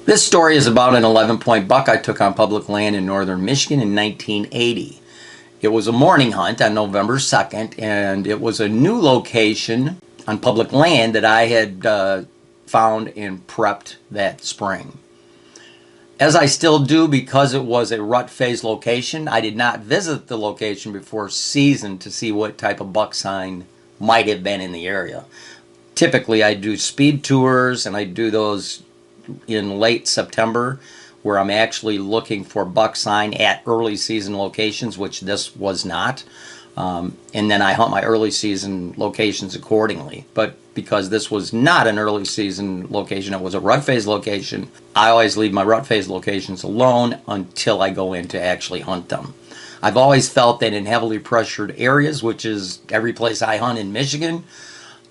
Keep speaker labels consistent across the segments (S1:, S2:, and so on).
S1: This story is about an 11-point buck I took on public land in northern Michigan in 1980. It was a morning hunt on November 2nd, and it was a new location on public land that I had found and prepped that spring. As I still do, because it was a rut phase location, I did not visit the location before season to see what type of buck sign might have been in the area. Typically, I do speed tours, and I do those in late September, where I'm actually looking for buck sign at early season locations, which this was not. And then I hunt my early season locations accordingly. But because this was not an early season location, it was a rut phase location, I always leave my rut phase locations alone until I go in to actually hunt them. I've always felt that in heavily pressured areas, which is every place I hunt in Michigan,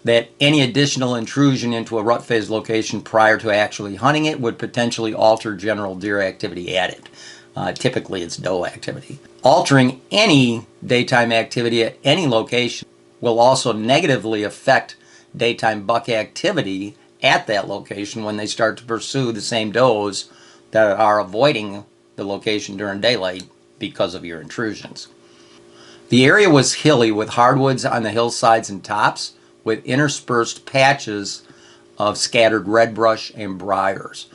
S1: that any additional intrusion into a rut phase location prior to actually hunting it would potentially alter general deer activity at it. Typically it's doe activity. Altering any daytime activity at any location will also negatively affect daytime buck activity at that location when they start to pursue the same does that are avoiding the location during daylight because of your intrusions. The area was hilly with hardwoods on the hillsides and tops, with interspersed patches of scattered red brush and briars.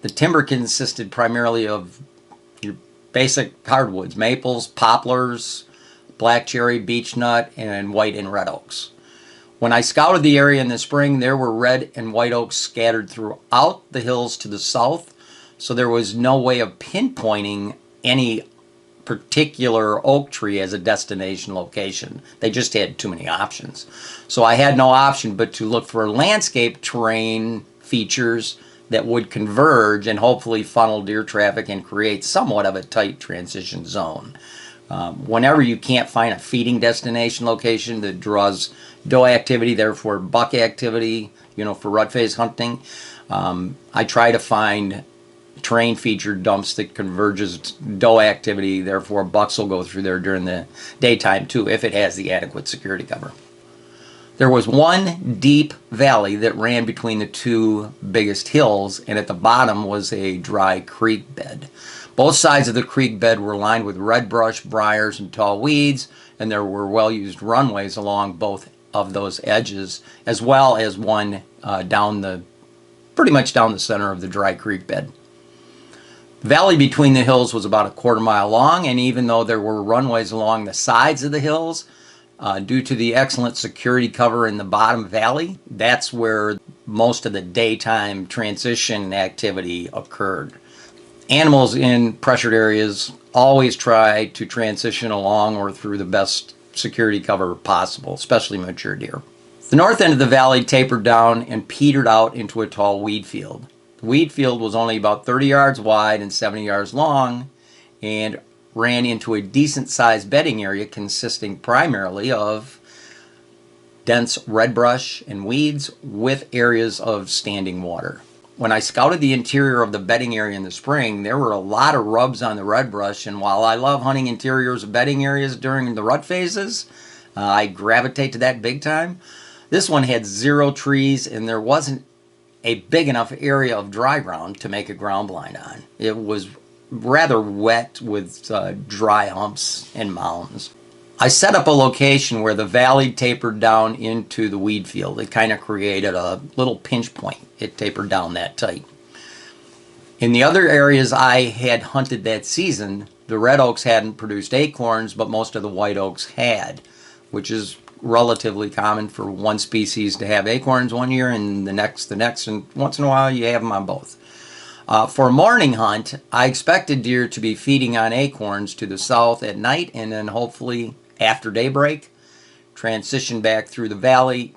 S1: The timber consisted primarily of your basic hardwoods, maples, poplars, black cherry, beechnut, and white and red oaks. When I scouted the area in the spring, there were red and white oaks scattered throughout the hills to the south, so there was no way of pinpointing any particular oak tree as a destination location. They just had too many options. So I had no option but to look for landscape terrain features that would converge and hopefully funnel deer traffic and create somewhat of a tight transition zone. Whenever you can't find a feeding destination location that draws doe activity, therefore buck activity, for rut phase hunting, I try to find terrain feature dumps that converges doe activity, therefore bucks will go through there during the daytime too if it has the adequate security cover. There was one deep valley that ran between the two biggest hills, and at the bottom was a dry creek bed. Both sides of the creek bed were lined with red brush, briars, and tall weeds, and there were well-used runways along both of those edges, as well as one pretty much down the center of the dry creek bed. The valley between the hills was about a quarter-mile long, and even though there were runways along the sides of the hills, due to the excellent security cover in the bottom valley, that's where most of the daytime transition activity occurred. Animals in pressured areas always try to transition along or through the best security cover possible, especially mature deer. The north end of the valley tapered down and petered out into a tall weed field. The weed field was only about 30 yards wide and 70 yards long and ran into a decent-sized bedding area consisting primarily of dense red brush and weeds with areas of standing water. When I scouted the interior of the bedding area in the spring, there were a lot of rubs on the red brush, and while I love hunting interiors of bedding areas during the rut phases, I gravitate to that big time. This one had 0 trees, and there wasn't a big enough area of dry ground to make a ground blind on. It was rather wet with dry humps and mounds. I set up a location where the valley tapered down into the weed field. It kind of created a little pinch point. It tapered down that tight. In the other areas I had hunted that season, the red oaks hadn't produced acorns, but most of the white oaks had, which is relatively common for one species to have acorns one year and the next, and once in a while you have them on both. For a morning hunt, I expected deer to be feeding on acorns to the south at night and then hopefully after daybreak transition back through the valley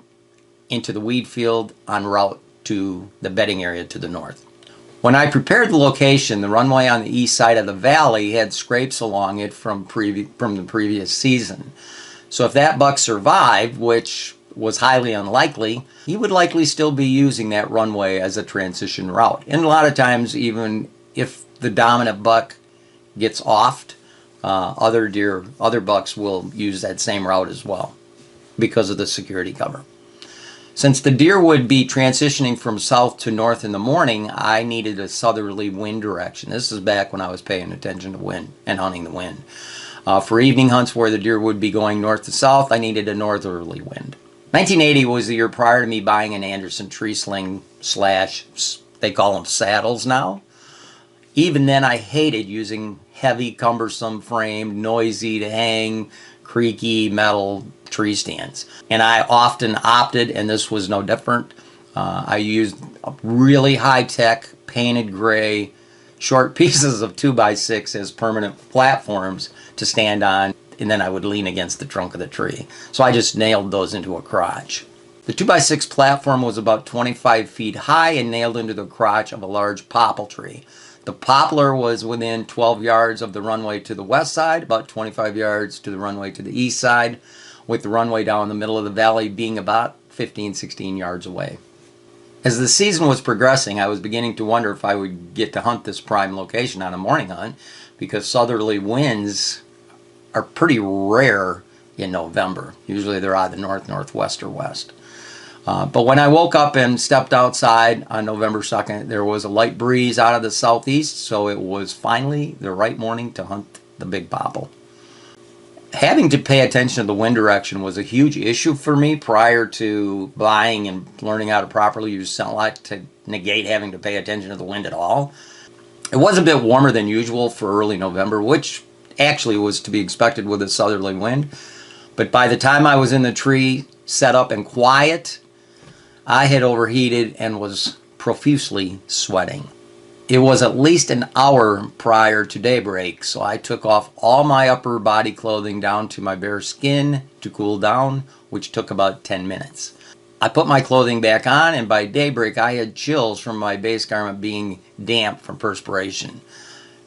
S1: into the weed field en route to the bedding area to the north. When I prepared the location, the runway on the east side of the valley had scrapes along it from the previous season. So if that buck survived, which was highly unlikely, he would likely still be using that runway as a transition route. And a lot of times, even if the dominant buck gets offed, other bucks will use that same route as well because of the security cover. Since the deer would be transitioning from south to north in the morning, I needed a southerly wind direction. This is back when I was paying attention to wind and hunting the wind. For evening hunts where the deer would be going north to south, I needed a northerly wind. 1980 was the year prior to me buying an Anderson tree sling slash, they call them saddles now. Even then, I hated using heavy, cumbersome framed, noisy to hang, creaky metal tree stands. And I often opted, and this was no different, I used really high-tech, painted gray, short pieces of 2x6 as permanent platforms to stand on, and then I would lean against the trunk of the tree. So I just nailed those into a crotch. The 2x6 platform was about 25 feet high and nailed into the crotch of a large poplar tree. The poplar was within 12 yards of the runway to the west side, about 25 yards to the runway to the east side, with the runway down the middle of the valley being about 15, 16 yards away. As the season was progressing, I was beginning to wonder if I would get to hunt this prime location on a morning hunt, because southerly winds are pretty rare in November. Usually they're either north, northwest, or west. But when I woke up and stepped outside on November 2nd, there was a light breeze out of the southeast, so it was finally the right morning to hunt the big popple. Having to pay attention to the wind direction was a huge issue for me prior to buying and learning how to properly use sunlight to negate having to pay attention to the wind at all. It was a bit warmer than usual for early November, which actually was to be expected with a southerly wind. But by the time I was in the tree, set up and quiet, I had overheated and was profusely sweating. It was at least an hour prior to daybreak, so I took off all my upper body clothing down to my bare skin to cool down, which took about 10 minutes. I put my clothing back on, and by daybreak I had chills from my base garment being damp from perspiration.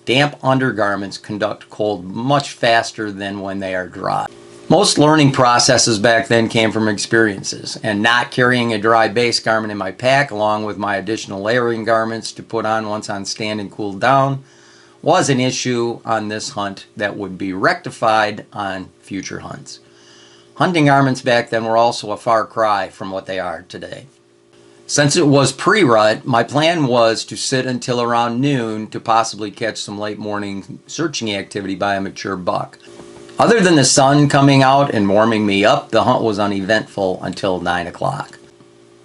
S1: Damp undergarments conduct cold much faster than when they are dry. Most learning processes back then came from experiences, and not carrying a dry base garment in my pack along with my additional layering garments to put on once on stand and cooled down was an issue on this hunt that would be rectified on future hunts. Hunting garments back then were also a far cry from what they are today. Since it was pre-rut, my plan was to sit until around noon to possibly catch some late morning searching activity by a mature buck. Other than the sun coming out and warming me up, the hunt was uneventful until 9 o'clock.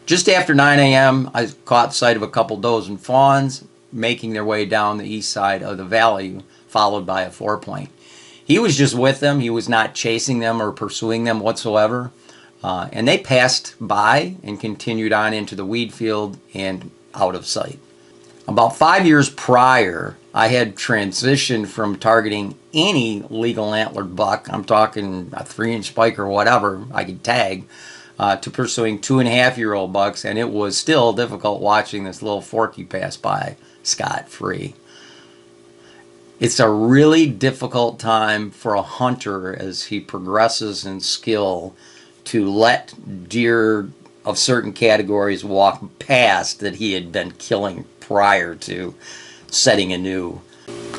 S1: Just after 9 a.m., I caught sight of a couple does and fawns making their way down the east side of the valley, followed by a 4-point. He was just with them. He was not chasing them or pursuing them whatsoever. And they passed by and continued on into the wheat field and out of sight. About 5 years prior, I had transitioned from targeting any legal antlered buck, I'm talking a 3-inch spike or whatever I could tag, to pursuing 2.5-year-old bucks, and it was still difficult watching this little forky pass by scot-free. It's a really difficult time for a hunter as he progresses in skill to let deer of certain categories walk past that he had been killing prior to setting a new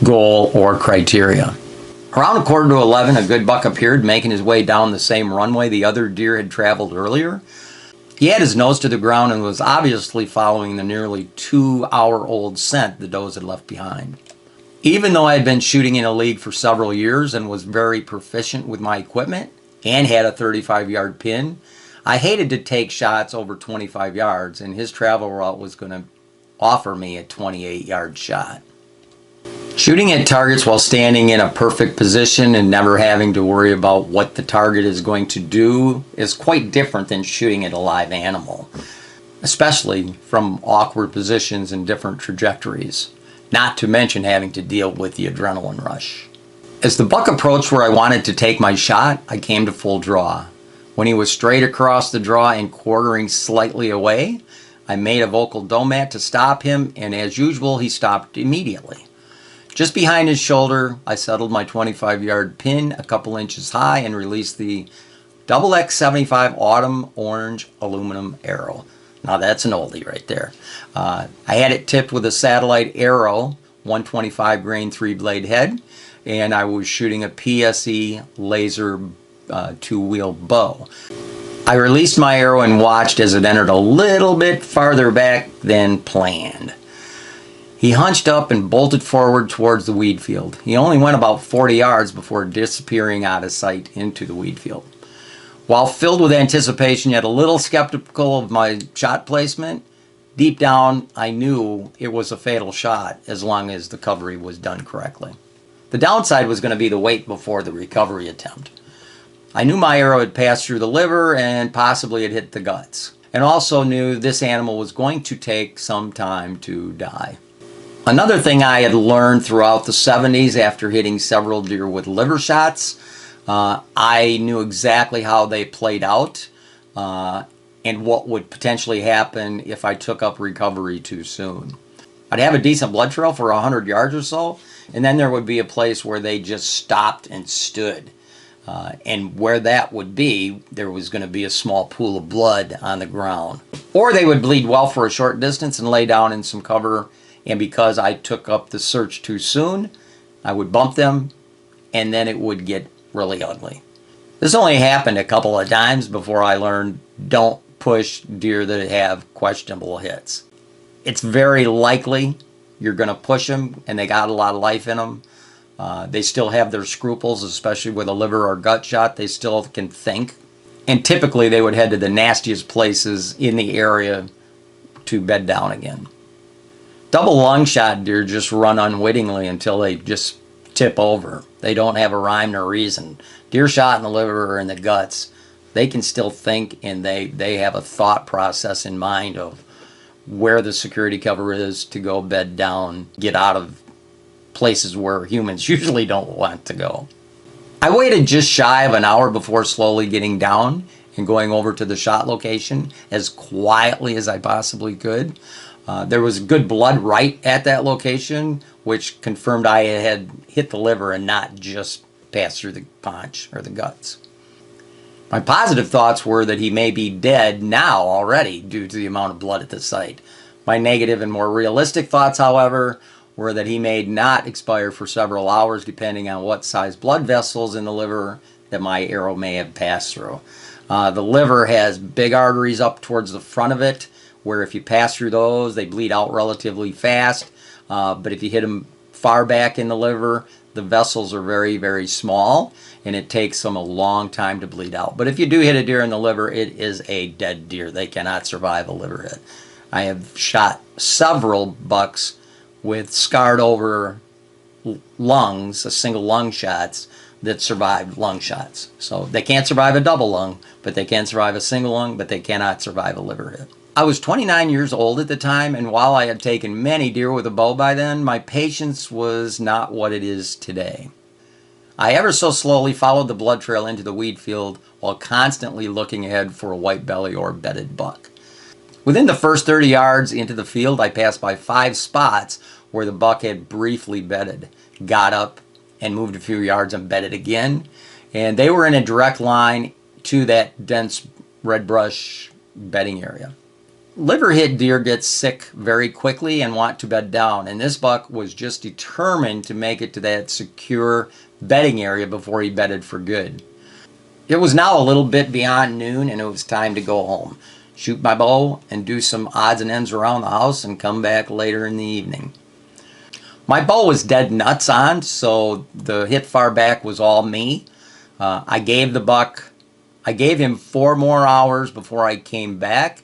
S1: goal or criteria. Around 10:45, a good buck appeared, making his way down the same runway the other deer had traveled earlier. He had his nose to the ground and was obviously following the nearly 2-hour-old scent the does had left behind. Even though I had been shooting in a league for several years and was very proficient with my equipment and had a 35-yard pin, I hated to take shots over 25 yards, and his travel route was going to offer me a 28-yard shot. Shooting at targets while standing in a perfect position and never having to worry about what the target is going to do is quite different than shooting at a live animal, especially from awkward positions and different trajectories, not to mention having to deal with the adrenaline rush. As the buck approached where I wanted to take my shot, I came to full draw. When he was straight across the draw and quartering slightly away, I made a vocal domat to stop him, and as usual, he stopped immediately. Just behind his shoulder, I settled my 25-yard pin a couple inches high and released the XX75 Autumn Orange aluminum arrow. Now that's an oldie right there. I had it tipped with a satellite arrow, 125 grain 3-blade head, and I was shooting a PSE laser 2-wheel bow. I released my arrow and watched as it entered a little bit farther back than planned. He hunched up and bolted forward towards the weed field. He only went about 40 yards before disappearing out of sight into the weed field. While filled with anticipation yet a little skeptical of my shot placement, deep down I knew it was a fatal shot as long as the recovery was done correctly. The downside was going to be the wait before the recovery attempt. I knew my arrow had passed through the liver and possibly had hit the guts, and also knew this animal was going to take some time to die. Another thing I had learned throughout the 70s after hitting several deer with liver shots, I knew exactly how they played out and what would potentially happen if I took up recovery too soon. I'd have a decent blood trail for 100 yards or so, and then there would be a place where they just stopped and stood. And where that would be, there was going to be a small pool of blood on the ground. Or they would bleed well for a short distance and lay down in some cover, and because I took up the search too soon, I would bump them, and then it would get really ugly. This only happened a couple of times before I learned don't push deer that have questionable hits. It's very likely you're going to push them, and they got a lot of life in them. They still have their scruples, especially with a liver or gut shot. They still can think. And typically they would head to the nastiest places in the area to bed down again. Double lung shot deer just run unwittingly until they just tip over. They don't have a rhyme nor reason. Deer shot in the liver or in the guts, they can still think, and they have a thought process in mind of where the security cover is to go bed down, get out of places where humans usually don't want to go. I waited just shy of an hour before slowly getting down and going over to the shot location as quietly as I possibly could. There was good blood right at that location, which confirmed I had hit the liver and not just passed through the paunch or the guts. My positive thoughts were that he may be dead now already due to the amount of blood at the site. My negative and more realistic thoughts, however, were that he may not expire for several hours depending on what size blood vessels in the liver that my arrow may have passed through. The liver has big arteries up towards the front of it, where if you pass through those, they bleed out relatively fast. But if you hit them far back in the liver, the vessels are very, very small, and it takes them a long time to bleed out. But if you do hit a deer in the liver, it is a dead deer. They cannot survive a liver hit. I have shot several bucks with scarred over lungs, single lung shots, that survived lung shots. So they can't survive a double lung, but they can survive a single lung, but they cannot survive a liver hit. I was 29 years old at the time, and while I had taken many deer with a bow by then, my patience was not what it is today. I ever so slowly followed the blood trail into the weed field while constantly looking ahead for a white belly or bedded buck. Within the first 30 yards into the field, I passed by 5 spots where the buck had briefly bedded, got up and moved a few yards and bedded again, and they were in a direct line to that dense red brush bedding area. Liver hit deer get sick very quickly and want to bed down, and this buck was just determined to make it to that secure bedding area before he bedded for good. It was now a little bit beyond noon, and it was time to go home, shoot my bow, and do some odds and ends around the house and come back later in the evening. My bow was dead nuts on, so the hit far back was all me. I gave him 4 more hours before I came back,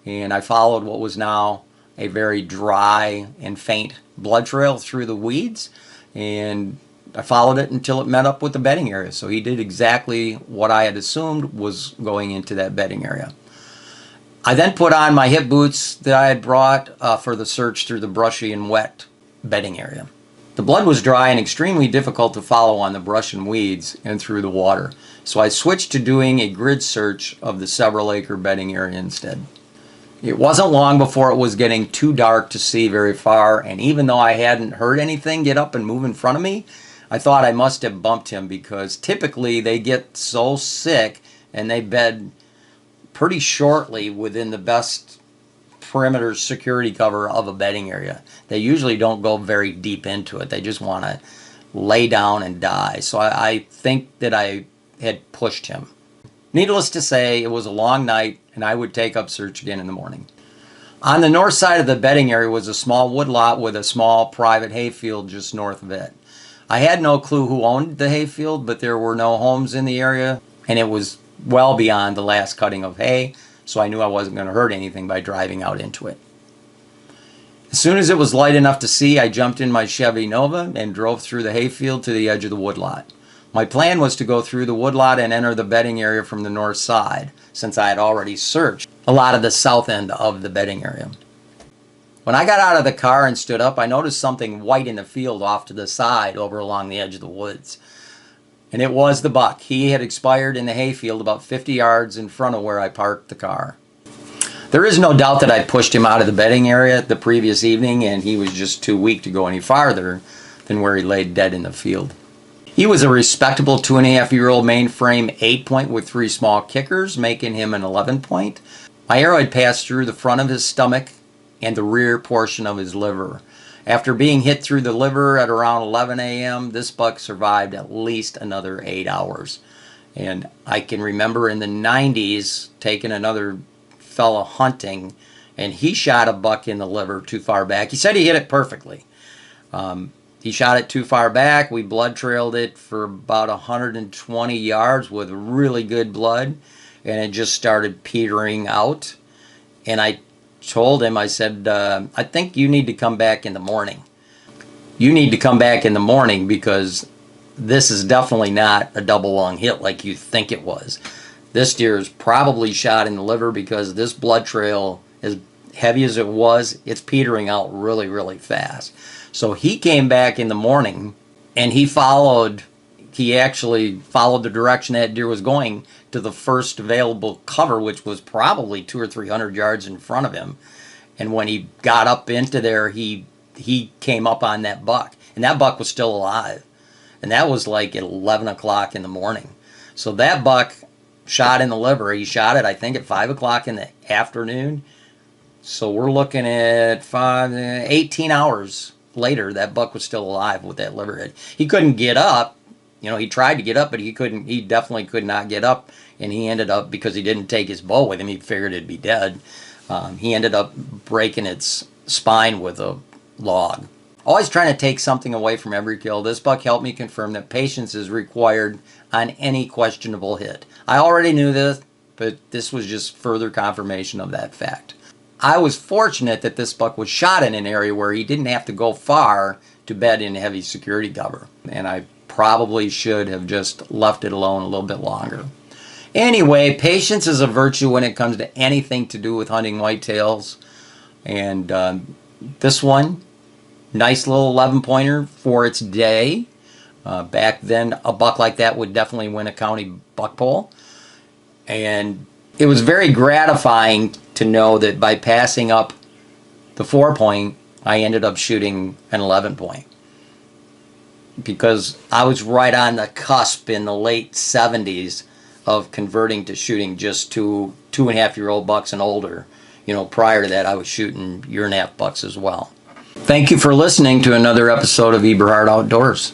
S1: and I followed what was now a very dry and faint blood trail through the weeds, and I followed it until it met up with the bedding area. So he did exactly what I had assumed was going into that bedding area. I then put on my hip boots that I had brought for the search through the brushy and wet bedding area. The blood was dry and extremely difficult to follow on the brush and weeds and through the water, so I switched to doing a grid search of the several acre bedding area instead. It wasn't long before it was getting too dark to see very far, and even though I hadn't heard anything get up and move in front of me, I thought I must have bumped him, because typically they get so sick and they bed pretty shortly within the best perimeter security cover of a bedding area. They usually don't go very deep into it. They just want to lay down and die. So I think that I had pushed him. Needless to say, it was a long night, and I would take up search again in the morning. On the north side of the bedding area was a small woodlot with a small private hayfield just north of it. I had no clue who owned the hayfield, but there were no homes in the area, and it was well beyond the last cutting of hay, so I knew I wasn't going to hurt anything by driving out into it. As soon as it was light enough to see, I jumped in my Chevy Nova and drove through the hayfield to the edge of the woodlot. My plan was to go through the woodlot and enter the bedding area from the north side, since I had already searched a lot of the south end of the bedding area. When I got out of the car and stood up, I noticed something white in the field off to the side over along the edge of the woods. And it was the buck. He had expired in the hayfield about 50 yards in front of where I parked the car. There is no doubt that I pushed him out of the bedding area the previous evening, and he was just too weak to go any farther than where he laid dead in the field. He was a respectable 2.5-year-old mainframe 8-point with 3 small kickers, making him an 11-point. My arrow had passed through the front of his stomach and the rear portion of his liver. After being hit through the liver at around 11 a.m., this buck survived at least another 8 hours. And I can remember in the 90s taking another fella hunting, and he shot a buck in the liver too far back. He said he hit it perfectly. He shot it too far back. We blood trailed it for about 120 yards with really good blood, and it just started petering out. And I told him, I said, I think you need to come back in the morning. You need to come back in the morning because this is definitely not a double lung hit like you think it was. This deer is probably shot in the liver because this blood trail, as heavy as it was, it's petering out really, really fast. So he came back in the morning, and he actually followed the direction that deer was going to the first available cover, which was probably 200 or 300 yards in front of him. And when he got up into there, he came up on that buck, and that buck was still alive. And that was like at 11 o'clock in the morning. So that buck shot in the liver. He shot it, I think, at 5 o'clock in the afternoon. So we're looking at 18 hours later, that buck was still alive with that liver hit. He couldn't get up. He tried to get up, but he definitely could not get up. And he ended up, because he didn't take his bow with him, he figured it'd be dead. He ended up breaking its spine with a log. Always trying to take something away from every kill, this buck helped me confirm that patience is required on any questionable hit. I already knew this, but this was just further confirmation of that fact. I was fortunate that this buck was shot in an area where he didn't have to go far to bed in heavy security cover. And I probably should have just left it alone a little bit longer. Anyway, patience is a virtue when it comes to anything to do with hunting whitetails. And this one, nice little 11-pointer for its day. Back then, a buck like that would definitely win a county buck poll. And it was very gratifying to know that by passing up the 4-point, I ended up shooting an 11-point. Because I was right on the cusp in the late 70s of converting to shooting just 2.5-year-old bucks and older. Prior to that, I was shooting year-and-a-half bucks as well. Thank you for listening to another episode of Eberhart Outdoors.